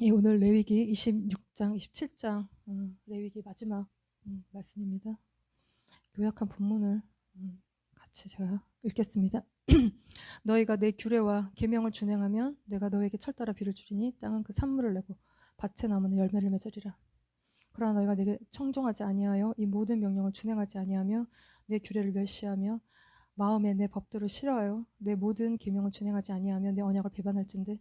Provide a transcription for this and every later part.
예, 오늘 레위기 26장, 27장 레위기 마지막 말씀입니다. 요약한 본문을 같이 제가 읽겠습니다. 너희가 내 규례와 계명을 준행하면 내가 너에게 철따라 비를 주리니 땅은 그 산물을 내고 밭의 나무는 열매를 맺으리라. 그러나 너희가 내게 청종하지 아니하여 이 모든 명령을 준행하지 아니하며 내 규례를 멸시하며 마음에 내 법도를 싫어하여 내 모든 계명을 준행하지 아니하며 내 언약을 배반할진대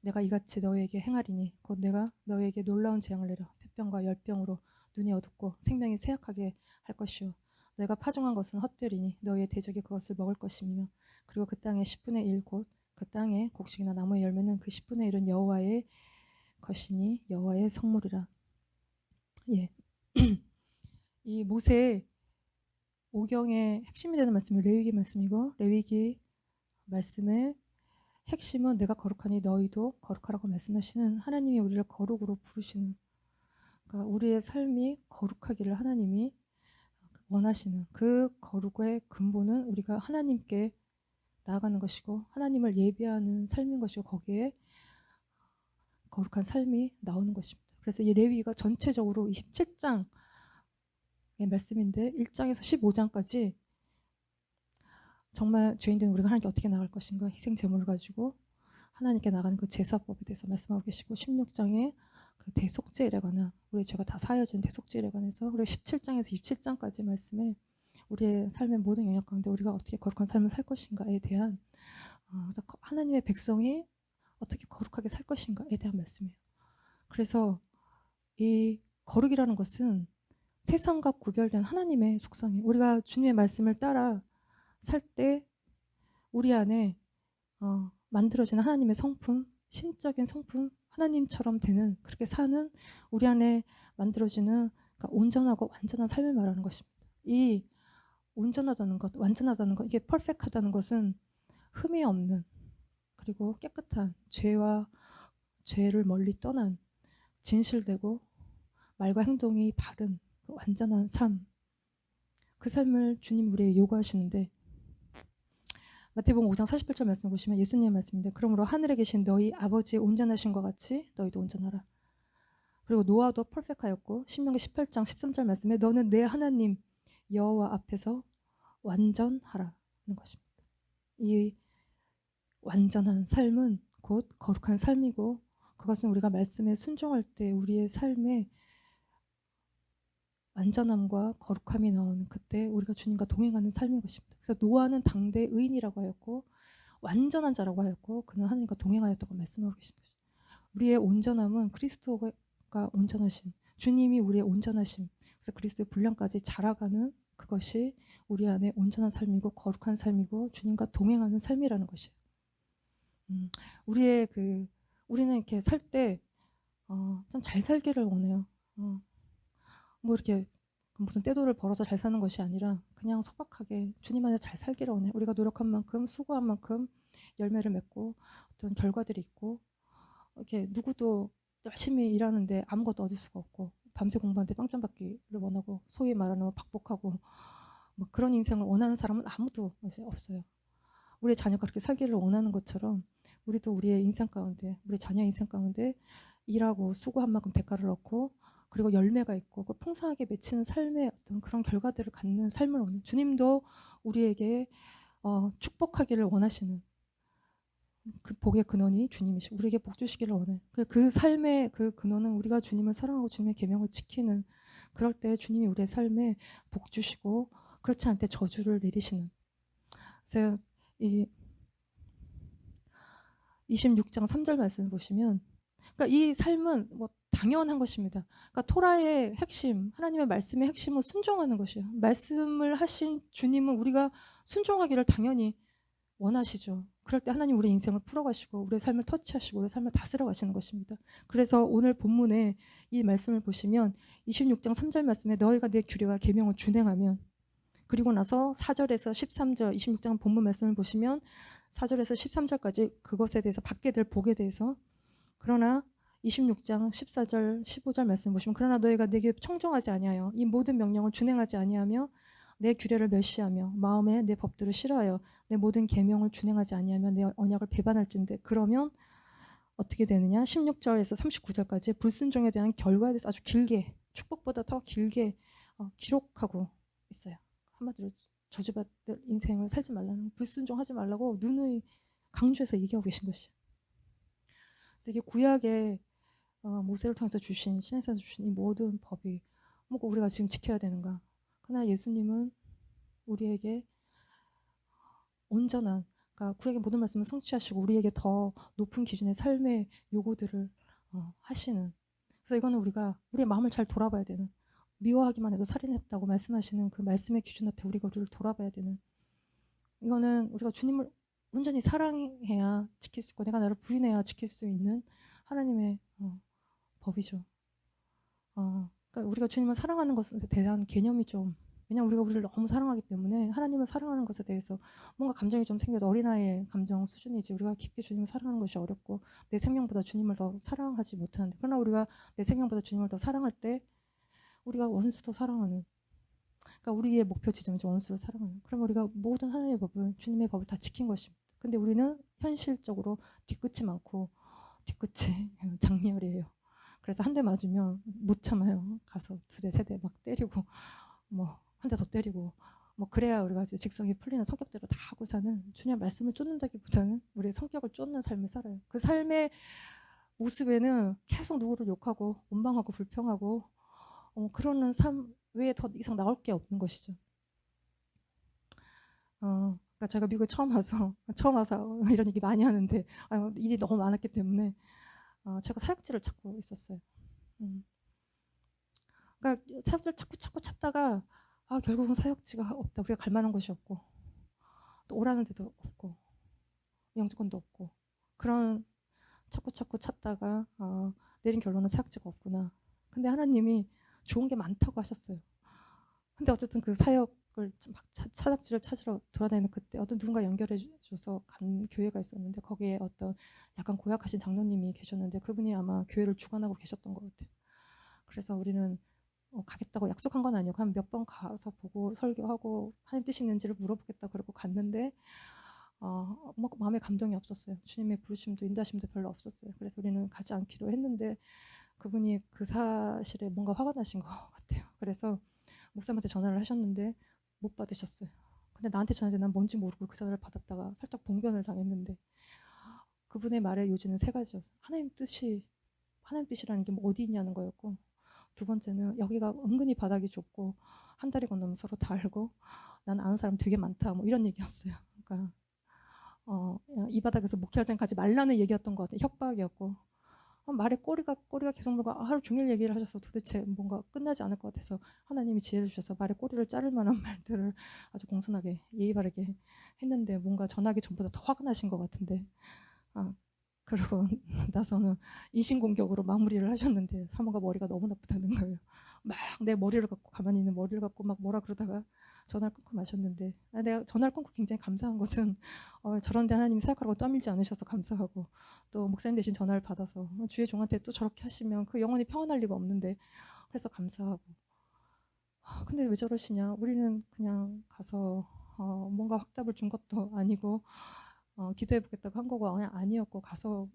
내가 이같이 너희에게 행하리니 곧 내가 너희에게 놀라운 재앙을 내려 폐병과 열병으로 눈이 어둡고 생명이 쇠약하게 할 것이요 너희가 파종한 것은 헛되리니 너희의 대적이 그것을 먹을 것이며 그리고 그 땅의 10분의 1 곧 그 땅의 곡식이나 나무의 열매는 그 10분의 1은 여호와의 것이니 여호와의 성물이라. 예. 이 모세 오경의 핵심이 되는 말씀이 레위기 말씀이고 레위기 말씀의 핵심은 내가 거룩하니 너희도 거룩하라고 말씀하시는 하나님이 우리를 거룩으로 부르시는, 그러니까 우리의 삶이 거룩하기를 하나님이 원하시는 그 거룩의 근본은 우리가 하나님께 나아가는 것이고 하나님을 예배하는 삶인 것이고 거기에 거룩한 삶이 나오는 것입니다. 그래서 이 레위기가 전체적으로 27장의 말씀인데 1장에서 15장까지 정말 죄인된 우리가 하나님께 어떻게 나갈 것인가, 희생 제물을 가지고 하나님께 나가는 그 제사법에 대해서 말씀하고 계시고 16장에 그 대속죄에 관한 우리 죄가 다 사여진 대속죄에 관해서, 그리고 17장에서 27장까지 말씀에 우리의 삶의 모든 영역 가운데 우리가 어떻게 거룩한 삶을 살 것인가에 대한 그래서 하나님의 백성이 어떻게 거룩하게 살 것인가에 대한 말씀이에요. 그래서 이 거룩이라는 것은 세상과 구별된 하나님의 속성이에요. 우리가 주님의 말씀을 따라 살 때 우리 안에 만들어지는 하나님의 성품, 신적인 성품, 하나님처럼 되는, 그렇게 사는 우리 안에 만들어지는, 그러니까 온전하고 완전한 삶을 말하는 것입니다. 이 온전하다는 것, 완전하다는 것, 이게 퍼펙트하다는 것은 흠이 없는, 그리고 깨끗한, 죄를 멀리 떠난, 진실되고 말과 행동이 바른 그 완전한 삶, 그 삶을 주님 우리에게 요구하시는데, 마태복음 5장 48절 말씀 보시면 예수님의 말씀인데, 그러므로 하늘에 계신 너희 아버지의 온전하신 것 같이 너희도 온전하라. 그리고 노아도 퍼펙트하였고 신명기 18장 13절 말씀에 너는 내 하나님 여호와 앞에서 완전하라는 것입니다. 이 완전한 삶은 곧 거룩한 삶이고, 그것은 우리가 말씀에 순종할 때 우리의 삶에 완전함과 거룩함이 나오는, 그때 우리가 주님과 동행하는 삶인 것입니다. 그래서 노아는 당대 의인이라고 하였고 완전한 자라고 하였고 그는 하나님과 동행하였다고 말씀하고 계십니다. 우리의 온전함은 그리스도가 온전하신, 주님이 우리의 온전하심, 그래서 그리스도의 분량까지 자라가는 그것이 우리 안에 온전한 삶이고 거룩한 삶이고 주님과 동행하는 삶이라는 것이에요. 우리는 이렇게 살 때 좀 잘 살기를 원해요. 뭐 이렇게 무슨 떼돈을 벌어서 잘 사는 것이 아니라 그냥 소박하게 주님 안에 잘 살기를 원해요. 우리가 노력한 만큼, 수고한 만큼 열매를 맺고 어떤 결과들이 있고, 이렇게 누구도 열심히 일하는데 아무것도 얻을 수가 없고 밤새 공부하는데 빵점 받기를 원하고 소위 말하는 박복하고 막 그런 인생을 원하는 사람은 아무도 없어요. 우리 자녀가 그렇게 살기를 원하는 것처럼 우리도 우리의 인생 가운데, 우리 자녀의 인생 가운데 일하고 수고한 만큼 대가를 얻고 그리고 열매가 있고 그 풍성하게 맺히는 삶의 어떤 그런 결과들을 갖는 삶을 원해요. 주님도 우리에게 축복하기를 원하시는 그 복의 근원이 주님이시고 우리에게 복 주시기를 원해요. 그 삶의 그 근원은 우리가 주님을 사랑하고 주님의 계명을 지키는, 그럴 때 주님이 우리의 삶에 복 주시고 그렇지 않을 때 저주를 내리시는. 그래서 이 26장 3절 말씀을 보시면, 그러니까 이 삶은 뭐 당연한 것입니다. 그러니까 토라의 핵심, 하나님의 말씀의 핵심은 순종하는 것이에요. 말씀을 하신 주님은 우리가 순종하기를 당연히 원하시죠. 그럴 때 하나님 우리 인생을 풀어가시고 우리의 삶을 터치하시고 우리의 삶을 다스려 가시는 것입니다. 그래서 오늘 본문에 이 말씀을 보시면 26장 3절 말씀에 너희가 내 규례와 계명을 준행하면, 그리고 나서 4절에서 13절 26장 본문 말씀을 보시면 4절에서 13절까지 그것에 대해서 받게 될 복에 대해서, 그러나 26장 14절 15절 말씀 보시면 그러나 너희가 내게 청종하지 아니하여 이 모든 명령을 준행하지 아니하며 내 규례를 멸시하며 마음에 내 법들을 싫어하여 내 모든 계명을 준행하지 아니하며 내 언약을 배반할진대 그러면 어떻게 되느냐? 16절에서 39절까지 불순종에 대한 결과에 대해서 아주 길게, 축복보다 더 길게 기록하고 있어요. 한마디로 저주받을 인생을 살지 말라는, 불순종하지 말라고 누누이 강조해서 얘기하고 계신 것이에요. 그래서 이게 구약의 모세를 통해서 주신, 시내산에서 주신 이 모든 법이 뭐 우리가 지금 지켜야 되는가? 그러나 예수님은 우리에게 온전한, 그러니까 구약의 모든 말씀을 성취하시고 우리에게 더 높은 기준의 삶의 요구들을 하시는. 그래서 이거는 우리가 우리의 마음을 잘 돌아봐야 되는, 미워하기만 해도 살인했다고 말씀하시는 그 말씀의 기준 앞에 우리가 우리를 돌아봐야 되는, 이거는 우리가 주님을 온전히 사랑해야 지킬 수 있고 내가 나를 부인해야 지킬 수 있는 하나님의 법이죠. 그러니까 우리가 주님을 사랑하는 것에 대한 개념이 좀, 왜냐면 우리가 우리를 너무 사랑하기 때문에 하나님을 사랑하는 것에 대해서 뭔가 감정이 좀 생겨도 어린아이의 감정 수준이지, 우리가 깊게 주님을 사랑하는 것이 어렵고 내 생명보다 주님을 더 사랑하지 못하는데, 그러나 우리가 내 생명보다 주님을 더 사랑할 때 우리가 원수도 사랑하는, 그러니까 우리의 목표 지점은 원수를 사랑하는, 그러면 우리가 모든 하나님의 법을, 주님의 법을 다 지킨 것입니다. 근데 우리는 현실적으로 뒤끝이 많고 뒤끝이 장렬이에요. 그래서 한 대 맞으면 못 참아요. 가서 두 대, 세 대 막 때리고 뭐 한 대 더 때리고 뭐 그래야 우리가 이제 직성이 풀리는 성격대로 다 하고 사는, 주님의 말씀을 쫓는다기보다는 우리의 성격을 쫓는 삶을 살아요. 그 삶의 모습에는 계속 누구를 욕하고 원망하고 불평하고 그러는 삶 외에 더 이상 나올 게 없는 것이죠. 그러니까 제가 미국에 처음 와서 이런 얘기 많이 하는데 일이 너무 많았기 때문에 제가 사역지를 찾고 있었어요. 그러니까 사역지를 자꾸 찾다가 결국은 사역지가 없다. 우리가 갈 만한 곳이 없고 또 오라는 데도 없고 영주권도 없고, 그런 자꾸 찾다가 내린 결론은 사역지가 없구나. 근데 하나님이 좋은 게 많다고 하셨어요. 근데 어쨌든 그 사역을 막 사역지를 찾으러 돌아다니는 그때 어떤 누군가 연결해 줘서 간 교회가 있었는데, 거기에 어떤 약간 고약하신 장로님이 계셨는데 그분이 아마 교회를 주관하고 계셨던 것 같아요. 그래서 우리는 가겠다고 약속한 건 아니고 한 몇 번 가서 보고 설교하고 하나님 뜻이 있는지를 물어보겠다 그러고 갔는데 뭐 마음에 감동이 없었어요. 주님의 부르심도 인도하심도 별로 없었어요. 그래서 우리는 가지 않기로 했는데 그분이 그 사실에 뭔가 화가 나신 것 같아요. 그래서 목사님한테 전화를 하셨는데 못 받으셨어요. 근데 나한테 전화했는데 난 뭔지 모르고 그 전화를 받았다가 살짝 봉변을 당했는데, 그분의 말의 요지는 세 가지였어요. 하나님 뜻이라는 게 뭐 어디 있냐는 거였고, 두 번째는 여기가 은근히 바닥이 좁고 한 다리 건너면 서로 다 알고 난 아는 사람 되게 많다, 뭐 이런 얘기였어요. 그러니까 이 바닥에서 목회할 생각하지 말라는 얘기였던 것 같아요. 협박이었고 말에 꼬리가 계속 물고 하루 종일 얘기를 하셔서 도대체 뭔가 끝나지 않을 것 같아서 하나님이 지혜를 주셔서 말에 꼬리를 자를 만한 말들을 아주 공손하게 예의 바르게 했는데, 뭔가 전하기 전보다 더 화가 나신 것 같은데 그러고 나서는 인신공격으로 마무리를 하셨는데 사모가 머리가 너무 나쁘다는 거예요. 막 내 머리를 갖고, 가만히 있는 머리를 갖고 막 뭐라 그러다가 전화를 끊고 마셨는데, 내가 전화를 끊고 굉장히 감사한 것은 저런데 하나님이 사역하라고 떠밀지 않으셔서 감사하고, 또 목사님 대신 전화를 받아서 주의 종한테 또 저렇게 하시면 그 영혼이 평안할 리가 없는데 그래서 감사하고, 근데 왜 저러시냐, 우리는 그냥 가서 뭔가 확답을 준 것도 아니고 기도해보겠다고 한 거고 아니었고, 가서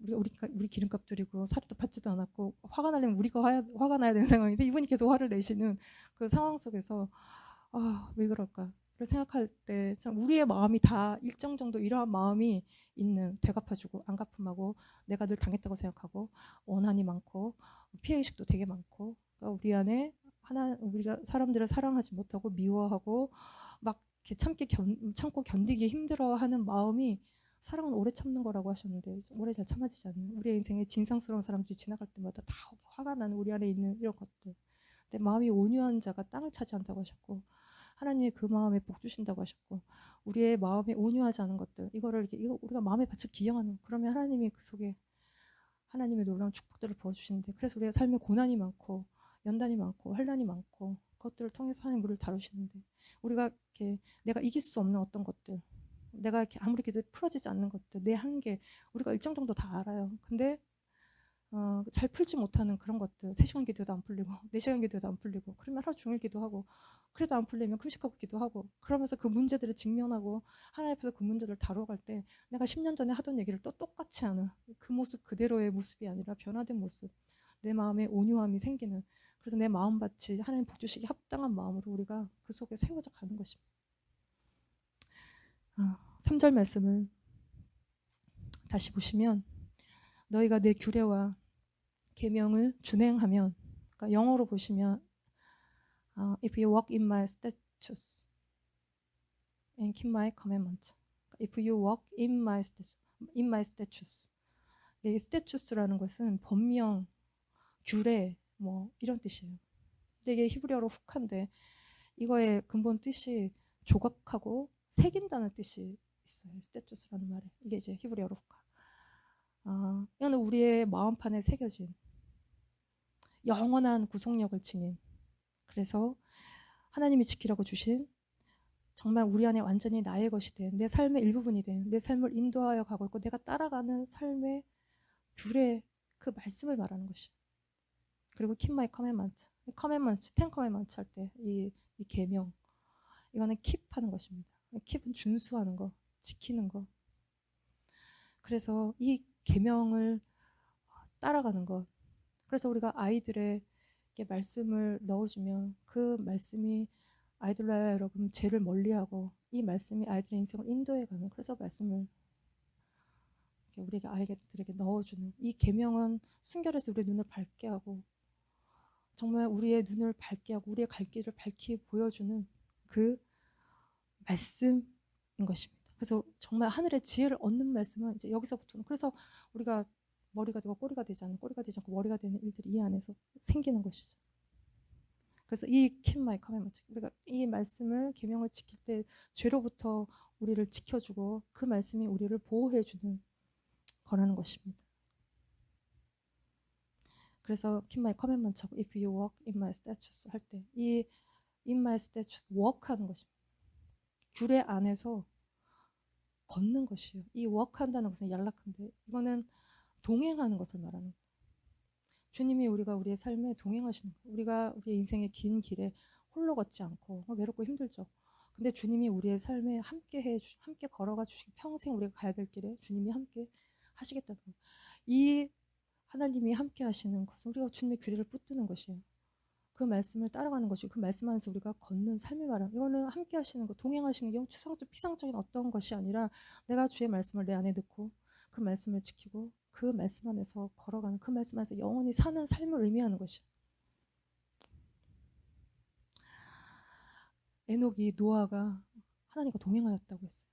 우리 기름값 드리고 사료도 받지도 않았고 화가 나려면 우리가 화가 나야 되는 상황인데 이분이 계속 화를 내시는 그 상황 속에서 왜 그럴까 를 생각할 때 참 우리의 마음이 다 일정 정도 이러한 마음이 있는, 되갚아주고 안 갚음하고 내가 늘 당했다고 생각하고 원한이 많고 피해의식도 되게 많고, 그러니까 우리 안에 우리가 사람들을 사랑하지 못하고 미워하고 막 이렇게 참고 견디기 힘들어하는 마음이 사랑은 오래 참는 거라고 하셨는데 오래 잘 참아지지 않는, 우리의 인생에 진상스러운 사람들이 지나갈 때마다 다 화가 나는 우리 안에 있는 이런 것들. 근데 마음이 온유한 자가 땅을 차지한다고 하셨고, 하나님이 그 마음에 복 주신다고 하셨고, 우리의 마음에 온유하지 않은 것들, 이거 우리가 마음에 바쳐 기영하는, 그러면 하나님이 그 속에 하나님의 놀라운 축복들을 부어주시는데, 그래서 우리가 삶에 고난이 많고 연단이 많고 환난이 많고 그것들을 통해서 하나님 우리를 다루시는데, 우리가 이렇게 내가 이길 수 없는 어떤 것들, 내가 이렇게 아무리 기도해도 풀어지지 않는 것들, 내 한계 우리가 일정 정도 다 알아요. 근데 잘 풀지 못하는 그런 것들, 3시간 기도해도 안 풀리고 4시간 기도해도 안 풀리고, 그러면 하루 종일 기도하고, 그래도 안 풀리면 금식하고 기도하고, 그러면서 그 문제들을 직면하고 하나님 앞에서 그 문제들을 다뤄갈 때 내가 10년 전에 하던 얘기를 또 똑같이 하는 그 모습 그대로의 모습이 아니라 변화된 모습, 내 마음에 온유함이 생기는, 그래서 내 마음밭이 하나님 복 주시기 합당한 마음으로 우리가 그 속에 세워져 가는 것입니다. 3절 말씀을 다시 보시면, 너희가 내 규례와 계명을 준행하면, 그러니까 영어로 보시면 if you walk in my statutes and keep my commandments, if you walk in my statutes. 이 statutes라는 것은 법령, 규례 뭐 이런 뜻이에요. 근데 이게 히브리어로 훅한데 이거의 근본 뜻이 조각하고 새긴다는 뜻이 있어요. statutes라는 말에. 이게 이제 히브리어로 훅. 이거는 우리의 마음판에 새겨진 영원한 구속력을 지닌, 그래서 하나님이 지키라고 주신 정말 우리 안에 완전히 나의 것이 된, 내 삶의 일부분이 된, 내 삶을 인도하여 가고 있고 내가 따라가는 삶의 규례, 그 말씀을 말하는 것이에요. 그리고 keep my commandments, ten commandments 할 때 이 계명, 이거는 keep 하는 것입니다. keep은 준수하는 거, 지키는 거. 그래서 이 계명을 따라가는 것. 그래서 우리가 아이들에게 말씀을 넣어주면 그 말씀이 아이들과 여러분 죄를 멀리하고 이 말씀이 아이들의 인생을 인도해가는, 그래서 말씀을 우리에게 아이들에게 넣어주는 이 계명은 순결해서 우리의 눈을 밝게 하고 정말 우리의 눈을 밝게 하고 우리의 갈 길을 밝히 보여주는 그 말씀인 것입니다. 그래서 정말 하늘의 지혜를 얻는 말씀은 이제 여기서부터는, 그래서 우리가 머리가 되고 꼬리가 되지 않고 머리가 되는 일들이 이 안에서 생기는 것이죠. 그래서 이 keep my commandments, 우리가 이 말씀을 계명을 지킬 때 죄로부터 우리를 지켜주고 그 말씀이 우리를 보호해주는 거라는 것입니다. 그래서 keep my commandments 하고 if you walk in my statutes 할 때 이 in my statutes walk 하는 것입니다. 규례 안에서 걷는 것이에요. 이 walk 한다는 것은 얄락한데 이거는 동행하는 것을 말하는 거예요. 주님이 우리의 삶에 동행하시는 거예요. 우리가 우리의 인생의 긴 길에 홀로 걷지 않고 외롭고 힘들죠. 근데 주님이 우리의 삶에 함께 걸어가 주시고 평생 우리가 가야 될 길에 주님이 함께 하시겠다는 거예요. 이 하나님이 함께 하시는 것은 우리가 주님의 규례를 붙드는 것이에요. 그 말씀을 따라가는 것이고 그 말씀 안에서 우리가 걷는 삶을 말하는, 이거는 함께 하시는 것, 동행하시는 게 추상적 피상적인 어떤 것이 아니라 내가 주의 말씀을 내 안에 넣고 그 말씀을 지키고 그 말씀 안에서 걸어가는, 그 말씀 안에서 영원히 사는 삶을 의미하는 것이에요. 에녹이 노아가 하나님과 동행하였다고 했어요.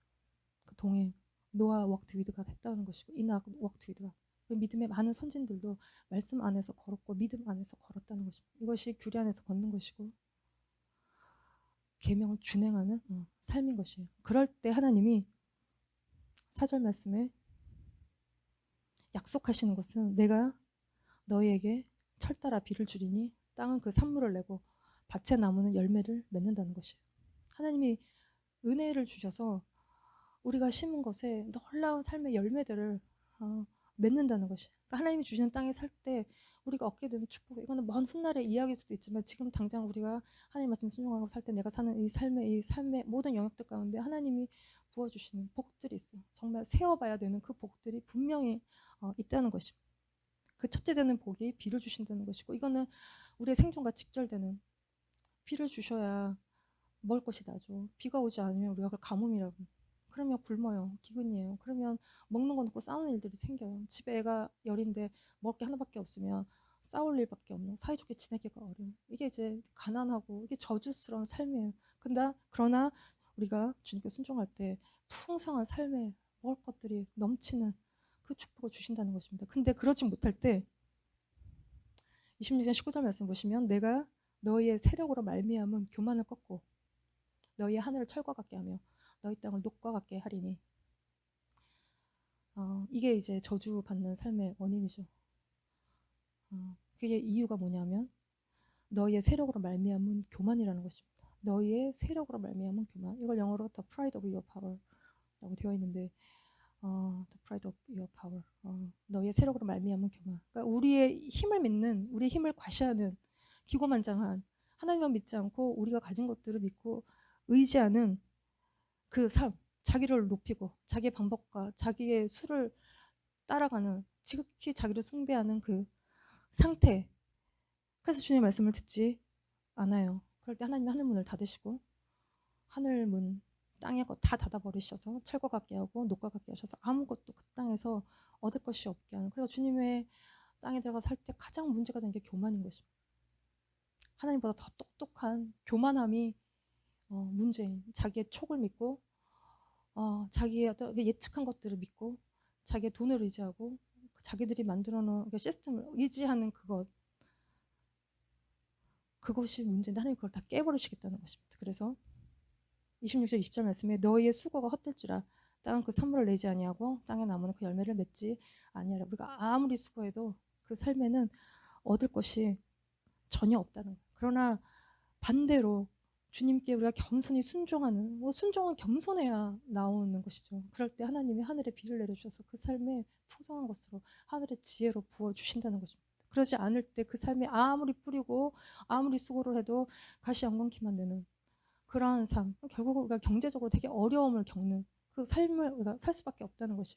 그 동행, 노아 walked with가 됐다는 것이고 이낙 walked with가, 믿음의 많은 선진들도 말씀 안에서 걸었고 믿음 안에서 걸었다는 것입니다. 이것이 규례 안에서 걷는 것이고 계명을 준행하는 삶인 것이에요. 그럴 때 하나님이 4절 말씀에 약속하시는 것은 내가 너희에게 철따라 비를 주리니 땅은 그 산물을 내고 밭의 나무는 열매를 맺는다는 것이에요. 하나님이 은혜를 주셔서 우리가 심은 것에 놀라운 삶의 열매들을 맺는다는 것이. 그러니까 하나님이 주시는 땅에 살 때 우리가 얻게 되는 축복, 이거는 먼 훗날의 이야기일 수도 있지만 지금 당장 우리가 하나님 말씀 순종하고 살 때 내가 사는 이 삶의 모든 영역들 가운데 하나님이 부어주시는 복들이 있어요. 정말 세어봐야 되는 그 복들이 분명히 있다는 것입니다. 그 첫째 되는 복이 비를 주신다는 것이고, 이거는 우리의 생존과 직결되는, 비를 주셔야 먹을 것이 나죠. 비가 오지 않으면 우리가 그걸 가뭄이라고, 그러면 굶어요. 기근이에요. 그러면 먹는 거 놓고 싸우는 일들이 생겨요. 집에 애가 열인데 먹을 게 하나밖에 없으면 싸울 일밖에 없는, 사이좋게 지내기가 어려운, 이게 이제 가난하고 이게 저주스러운 삶이에요. 그러나 우리가 주님께 순종할 때 풍성한 삶에 먹을 것들이 넘치는 그 축복을 주신다는 것입니다. 근데 그러지 못할 때 26장 19절 말씀 보시면 내가 너희의 세력으로 말미암은 교만을 꺾고 너희의 하늘을 철과 같게 하며 너희 땅을 녹과 같게 하리니, 이게 이제 저주받는 삶의 원인이죠. 그게 이유가 뭐냐면 너희의 세력으로 말미암은 교만이라는 것입니다. 너희의 세력으로 말미암은 교만, 이걸 영어로 The pride of your power라고 되어 있는데 the pride of your power. 너의 세력으로 말미암은 교만. 그러니까 우리의 힘을 믿는, 우리의 힘을 과시하는 기고만장한 하나님만 믿지 않고 우리가 가진 것들을 믿고 의지하는 그 삶, 자기를 높이고 자기의 방법과 자기의 수를 따라가는 지극히 자기를 숭배하는 그 상태. 그래서 주님의 말씀을 듣지 않아요. 그럴 때 하나님이 하늘 문을 닫으시고 하늘 문, 땅의 것 다 닫아버리셔서 철과 같게 하고 녹과 같게 하셔서 아무것도 그 땅에서 얻을 것이 없게 하는. 그래서 주님의 땅에 들어가 살 때 가장 문제가 되는 게 교만인 것입니다. 하나님보다 더 똑똑한 교만함이 문제인, 자기의 촉을 믿고 자기의 어떤 예측한 것들을 믿고 자기의 돈을 의지하고 자기들이 만들어놓은 시스템을 의지하는 그것이 문제인데 하나님 그걸 다 깨버리시겠다는 것입니다. 그래서 26절 20절 말씀에 너희의 수고가 헛될지라 땅은 그 산물을 내지 아니하고 땅의 나무는 그 열매를 맺지 아니하라. 우리가 아무리 수고해도 그 삶에는 얻을 것이 전혀 없다는 거예요. 그러나 반대로 주님께 우리가 겸손히 순종하는, 순종은 겸손해야 나오는 것이죠. 그럴 때 하나님이 하늘에 비를 내려주셔서 그 삶에 풍성한 것으로 하늘의 지혜로 부어주신다는 것입니다. 그러지 않을 때 그 삶에 아무리 뿌리고 아무리 수고를 해도 가시 엉겅퀴만 되는 그러한 삶, 결국 우리가 경제적으로 되게 어려움을 겪는 그 삶을 우리가 살 수밖에 없다는 것이.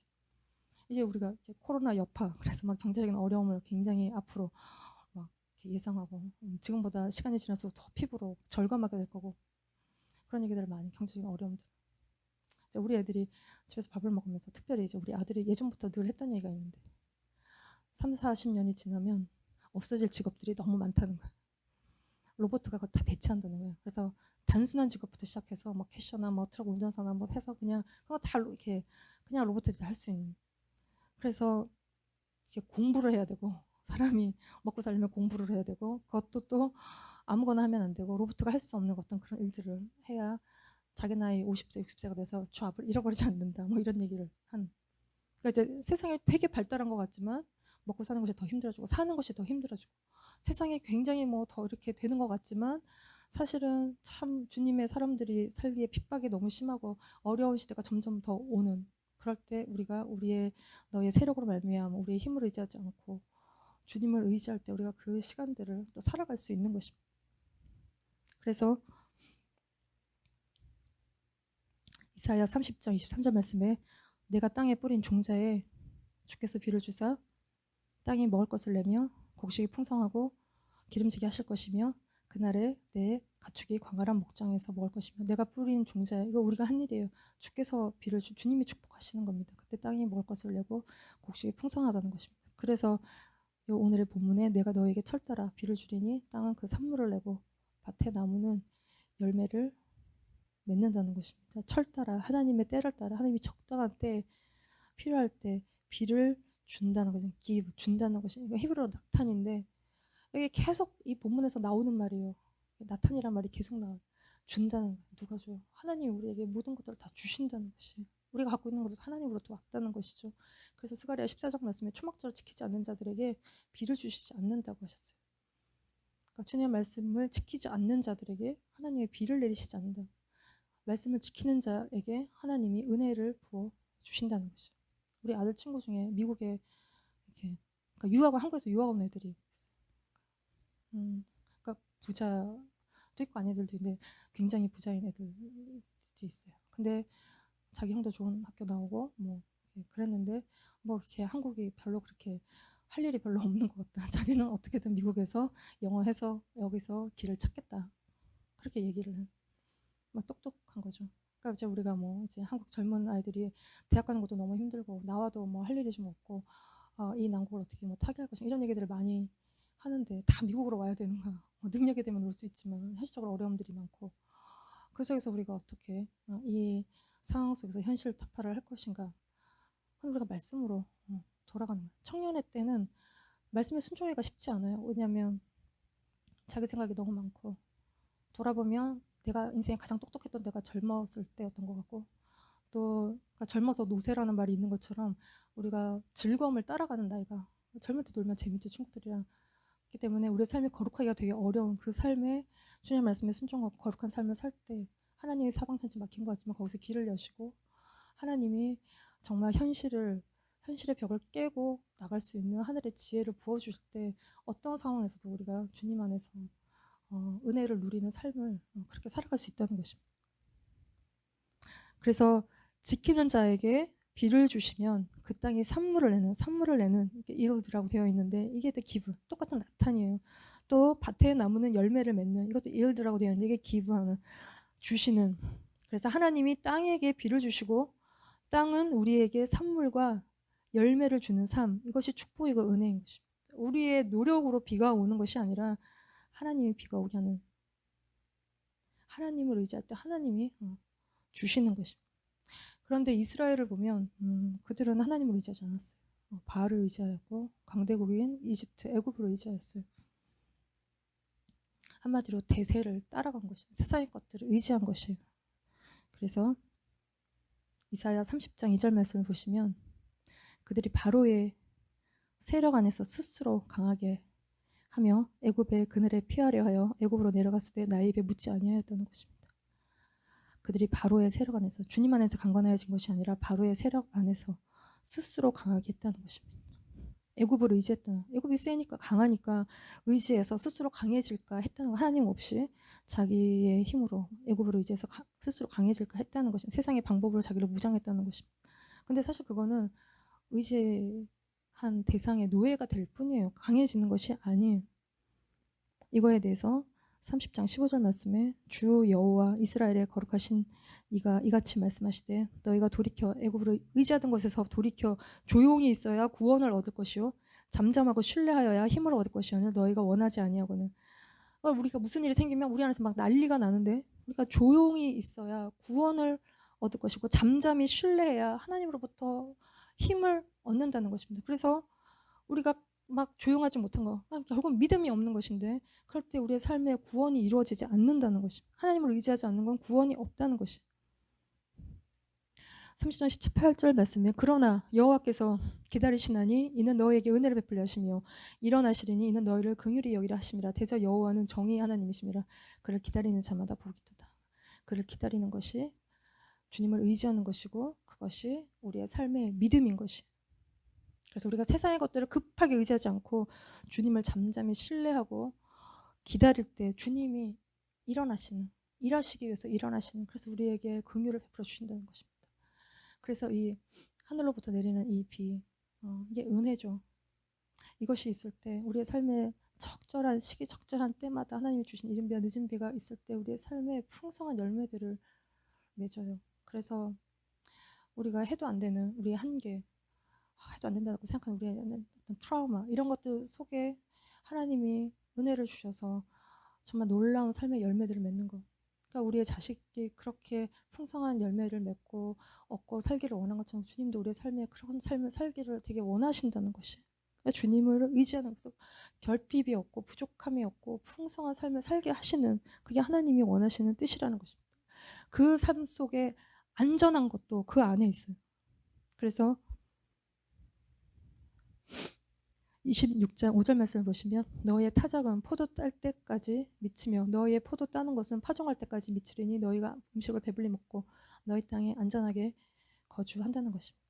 이제 우리가 코로나 여파, 그래서 막 경제적인 어려움을 굉장히 앞으로 막 예상하고 지금보다 시간이 지날수록 더 피부로 절감하게 될 거고 그런 얘기들을 많이 경제적인 어려움들. 이제 우리 애들이 집에서 밥을 먹으면서 특별히 이제 우리 아들이 예전부터 늘 했던 얘기가 있는데 3, 40년이 지나면 없어질 직업들이 너무 많다는 거예요. 로봇가 그걸 다 대체한다는 거예요. 그래서 단순한 직업부터 시작해서 뭐 캐셔나 뭐 트럭 운전사나 뭐 해서 그냥 그거 다 이렇게 그냥 로봇들이 다 할 수 있는. 그래서 이제 공부를 해야 되고 사람이 먹고 살려면 공부를 해야 되고 그것도 또 아무거나 하면 안 되고 로봇가 할 수 없는 어떤 그런 일들을 해야 자기 나이 50세, 60세가 돼서 저 앞을 잃어버리지 않는다. 뭐 이런 얘기를 한. 그러니까 이제 세상이 되게 발달한 것 같지만 먹고 사는 것이 더 힘들어지고 사는 것이 더 힘들어지고 세상이 굉장히 뭐 더 이렇게 되는 것 같지만 사실은 참 주님의 사람들이 살기에 핍박이 너무 심하고 어려운 시대가 점점 더 오는 그럴 때 우리가 너의 세력으로 말미암아 우리의 힘을 의지하지 않고 주님을 의지할 때 우리가 그 시간들을 또 살아갈 수 있는 것입니다. 그래서 이사야 30장 23절 말씀에 내가 땅에 뿌린 종자에 주께서 비를 주사 땅이 먹을 것을 내며 곡식이 풍성하고 기름지게 하실 것이며 그날에 내 가축이 광활한 목장에서 먹을 것이며 내가 뿌린 종자에 이거 우리가 한 일이에요. 주께서 비를 주님이 축복하시는 겁니다. 그때 땅이 먹을 것을 내고 곡식이 풍성하다는 것입니다. 그래서 오늘의 본문에 내가 너에게 철따라 비를 주리니 땅은 그 산물을 내고 밭의 나무는 열매를 맺는다는 것입니다. 철따라 하나님의 때를 따라 하나님이 적당한 때 필요할 때 비를 준다는 것은 give 준다는 것이 히브리어로 나탄인데 이게 계속 이 본문에서 나오는 말이에요. 나탄이란 말이 계속 나와요. 준다는 거 누가 줘요? 하나님이 우리에게 모든 것들을 다 주신다는 것이 우리가 갖고 있는 것도 하나님으로부터 왔다는 것이죠. 그래서 스가랴 14장 말씀에 초막절을 지키지 않는 자들에게 비를 주시지 않는다고 하셨어요. 그러니까 주님의 말씀을 지키지 않는 자들에게 하나님의 비를 내리시지 않는다. 말씀을 지키는 자에게 하나님이 은혜를 부어 주신다는 것이죠. 우리 아들 친구 중에 미국에 이렇게 그러니까 한국에서 유학 온 애들이 있어요. 그러니까 부자도 있고 아닌 애들도 있는데 굉장히 부자인 애들이 있어요. 근데 자기 형도 좋은 학교 나오고 뭐 그랬는데 뭐 이렇게 한국이 별로 그렇게 할 일이 별로 없는 것 같다. 자기는 어떻게든 미국에서 영어 해서 여기서 길을 찾겠다. 그렇게 얘기를 해. 막 똑똑한 거죠. 그러니까 이제 우리가 뭐 이제 한국 젊은 아이들이 대학 가는 것도 너무 힘들고 나와도 뭐 할 일이 좀 없고 이 난국을 어떻게 뭐 타개할 것인가 이런 얘기들을 많이 하는데 다 미국으로 와야 되는가? 뭐 능력이 되면 올 수 있지만 현실적으로 어려움들이 많고 그 속에서 우리가 어떻게 이 상황 속에서 현실 타파를 할 것인가? 우리가 말씀으로 돌아가는 거예요. 청년의 때는 말씀에 순종하기가 쉽지 않아요. 왜냐하면 자기 생각이 너무 많고 돌아보면 내가 인생에 가장 똑똑했던 때가 젊었을 때였던 것 같고 또 그러니까 젊어서 노세라는 말이 있는 것처럼 우리가 즐거움을 따라가는 나이가 젊을 때 놀면 재밌죠 친구들이랑 그렇기 때문에 우리의 삶이 거룩하기가 되게 어려운 그 삶에 주님의 말씀에 순종하고 거룩한 삶을 살 때 하나님이 사방천지 막힌 것 같지만 거기서 길을 여시고 하나님이 정말 현실의 벽을 깨고 나갈 수 있는 하늘의 지혜를 부어주실 때 어떤 상황에서도 우리가 주님 안에서 은혜를 누리는 삶을 그렇게 살아갈 수 있다는 것입니다. 그래서 지키는 자에게 비를 주시면 그 땅이 산물을 내는 yield라고 되어 있는데 이게 기브, 똑같은 나타니에요. 또 밭의 나무는 열매를 맺는, 이것도 yield라고 되어 있는데 이게 기브하는, 주시는. 그래서 하나님이 땅에게 비를 주시고 땅은 우리에게 산물과 열매를 주는 삶, 이것이 축복이고 은혜인 것입니다. 우리의 노력으로 비가 오는 것이 아니라 하나님이 비가 오게 하는, 하나님을 의지할 때 하나님이 주시는 것입니다. 그런데 이스라엘을 보면 그들은 하나님을 의지하지 않았어요. 바알을 의지하였고 강대국인 이집트, 애굽을 의지하였어요. 한마디로 대세를 따라간 것이에요. 세상의 것들을 의지한 것이에요. 그래서 이사야 30장 2절 말씀을 보시면 그들이 바로의 세력 안에서 스스로 강하게 하며 애굽의 그늘에 피하려 하여 애굽으로 내려갔을 때 나의 입에 묻지 아니하였다는 것입니다. 그들이 바로의 세력 안에서, 주님 안에서 강건해진 것이 아니라 바로의 세력 안에서 스스로 강하게 했다는 것입니다. 애굽을 의지했다. 애굽이 세니까 강하니까 의지해서 스스로 강해질까 했다는 거, 하나님 없이 자기의 힘으로 애굽을 의지해서 스스로 강해질까 했다는 것입니다. 세상의 방법으로 자기를 무장했다는 것입니다. 근데 사실 그거는 의지한 대상의 노예가 될 뿐이에요. 강해지는 것이 아니에요. 이거에 대해서 30장 15절 말씀에 주 여호와 이스라엘의 거룩하신 이가 이같이 말씀하시되 너희가 돌이켜 애굽으로 의지하던 곳에서 돌이켜 조용히 있어야 구원을 얻을 것이요 잠잠하고 신뢰하여야 힘을 얻을 것이오늘 너희가 원하지 아니하거늘. 우리가 무슨 일이 생기면 우리 안에서 막 난리가 나는데 우리가 조용히 있어야 구원을 얻을 것이고 잠잠히 신뢰해야 하나님으로부터 힘을 얻는다는 것입니다. 그래서 우리가 막 조용하지 못한 거, 결국은 믿음이 없는 것인데 그럴 때 우리의 삶에 구원이 이루어지지 않는다는 것입니다. 하나님을 의지하지 않는 건 구원이 없다는 것이. 30장 18절 말씀에 그러나 여호와께서 기다리시나니 이는 너희에게 은혜를 베풀려 하시며 일어나시리니 이는 너희를 긍휼히 여기라 하심이라. 대저 여호와는 정의 하나님이심이라. 그를 기다리는 자마다 복이 있도다. 그를 기다리는 것이 주님을 의지하는 것이고 그것이 우리의 삶의 믿음인 것이. 그래서 우리가 세상의 것들을 급하게 의지하지 않고 주님을 잠잠히 신뢰하고 기다릴 때 주님이 일어나시는, 일하시기 위해서 일어나시는, 그래서 우리에게 긍휼을 베풀어 주신다는 것입니다. 그래서 이 하늘로부터 내리는 이 비, 이게 은혜죠. 이것이 있을 때 우리의 삶에 적절한 시기, 적절한 때마다 하나님이 주신 이른 비와 늦은 비가 있을 때 우리의 삶에 풍성한 열매들을 맺어요. 그래서 우리가 해도 안 되는 우리의 한계, 해도 안 된다고 생각하는 우리의 어떤 트라우마, 이런 것들 속에 하나님이 은혜를 주셔서 정말 놀라운 삶의 열매들을 맺는 것. 그러니까 우리의 자식이 그렇게 풍성한 열매를 맺고 얻고 살기를 원한 것처럼 주님도 우리의 삶에 그런 삶을 살기를 되게 원하신다는 것이. 그러니까 주님을 의지하는 것에서 결핍이 없고 부족함이 없고 풍성한 삶을 살게 하시는, 그게 하나님이 원하시는 뜻이라는 것입니다. 그 삶 속에 안전한 것도 그 안에 있어요. 그래서 26장 5절 말씀을 보시면 너희의 타작은 포도 딸 때까지 미치며 너희의 포도 따는 것은 파종할 때까지 미치리니 너희가 음식을 배불리 먹고 너희 땅에 안전하게 거주한다는 것입니다.